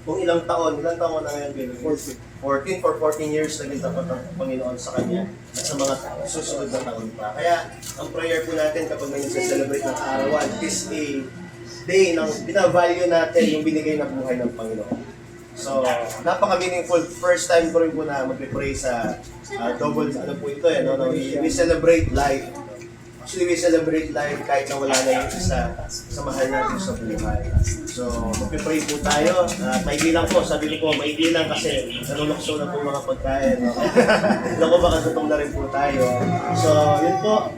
kung ilang taon na ngayon, Bill? 14 for 14 years naging tapat ang Panginoon sa kanya at sa mga susunod na taon pa. Kaya, ang prayer po natin kapag may nasa-celebrate ng arawan is a day ng binavalue natin yung binigay na buhay ng Panginoon. So, napaka-meaningful. First time ko rin po na mag-pray sa double, ano po ito, we celebrate life. Actually, we celebrate life kahit na wala na yung isa sa mahal natin sa buhay. So, mag-pray po tayo. Maigi lang po, sabi ko po, maigi lang kasi nanunokso na po mga pagkain. Naku, baka tutong na rin po tayo. So, yun po.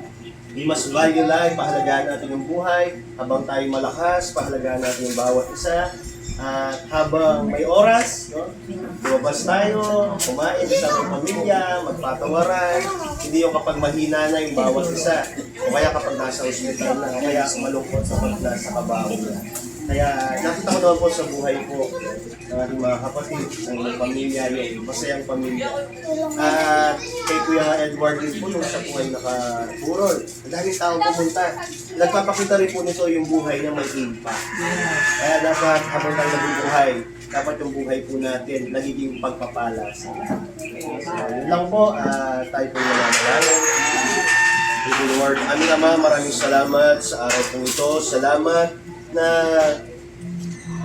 We must value life, pahalagaan natin yung buhay. Habang tayo malakas, pahalagaan natin yung bawat isa. At habang may oras, lumabas tayo, kumain sa aming pamilya, magpatawaran. Hindi yung kapag mahina na yung bawat isa. O kaya kapag nasa hospital na, o kaya malungkot sa pagla sa kabaho na. Kaya nakita ko naman po sa buhay ko ng ating mga kapatid, ng pamilya, yung masayang pamilya. At kay Kuya Edward rin po nung siya po ay nakapurol. Ang daming taong pumunta. Nagpapakita rin po nito yung buhay na may impact. Kaya dapat habang tayo nabubuhay, dapat yung buhay po natin nagiging pagpapala sa lahat. So, yun lang po, tayo po nananalangin. Thank you, Lord. Aming Ama, maraming salamat sa araw po ito. Salamat na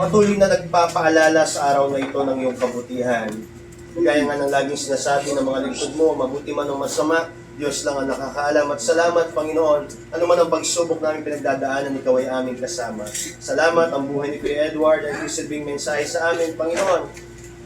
patuloy na nagpapaalala sa araw na ito ng iyong kabutihan. Gaya nga ng laging sinasabi ng mga lingkod mo, mabuti man o masama, Diyos lang ang nakakaalam. At salamat, Panginoon, ano man ang pagsubok namin pinagdadaanan, ikaw ay aming kasama. Salamat ang buhay ni Kuya Edward ay silbing mensahe sa amin, Panginoon,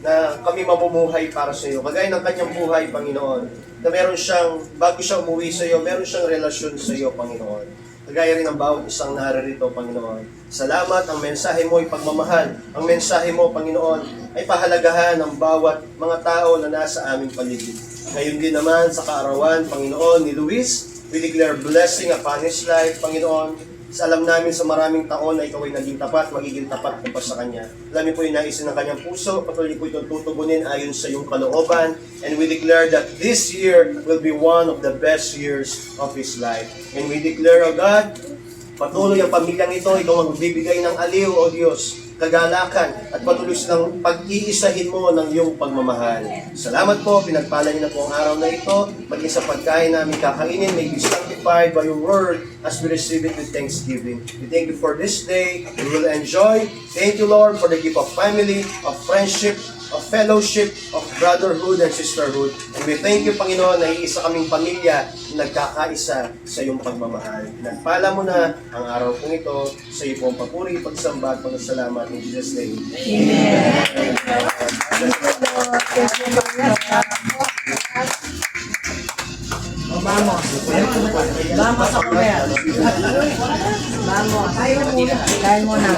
na kami mamumuhay para sa iyo. Kagaya ng kanyang buhay, Panginoon, na meron siyang, bago siya umuwi sa iyo, meron siyang relasyon sa iyo, Panginoon. Kagaya rin ng bawat isang naririto, Panginoon. Salamat, ang mensahe mo ay pagmamahal. Ang mensahe mo, Panginoon, ay pahalagahan ng bawat mga tao na nasa aming paligid. Ngayon din naman sa kaarawan, Panginoon, ni Luis, we declare blessing upon his life, Panginoon. Sa alam namin sa maraming taon na ikaw ay naging tapat, magiging tapat pa sa kanya. Alam po yung naisin ng kanyang puso, patuloy po itong tutugunin ayon sa iyong kalooban. And we declare that this year will be one of the best years of his life. And we declare, O God, patuloy ang pamilyang ito, ikaw ang magbibigay ng aliw, O Diyos, kagalakan, at patuloy silang pag-iisahin mo ng iyong pagmamahal. Salamat po, pinagpala niyo na po ang araw na ito, maging sa pagkain namin kakainin, may be sanctified by your word as we receive it with thanksgiving. We thank you for this day, we will enjoy. Thank you, Lord, for the gift of family, of friendship, of fellowship, of brotherhood and sisterhood. And we thank you, Panginoon, na iisa kaming pamilya na nagkakaisa sa iyong pagmamahal. Pinagpala mo na ang araw kong ito sa iyo pong papuri, pagsamba at pagkasalamat in Jesus' name. Amen. Vamos. Vamos a comer. Vamos. Kain muna. Kain muna.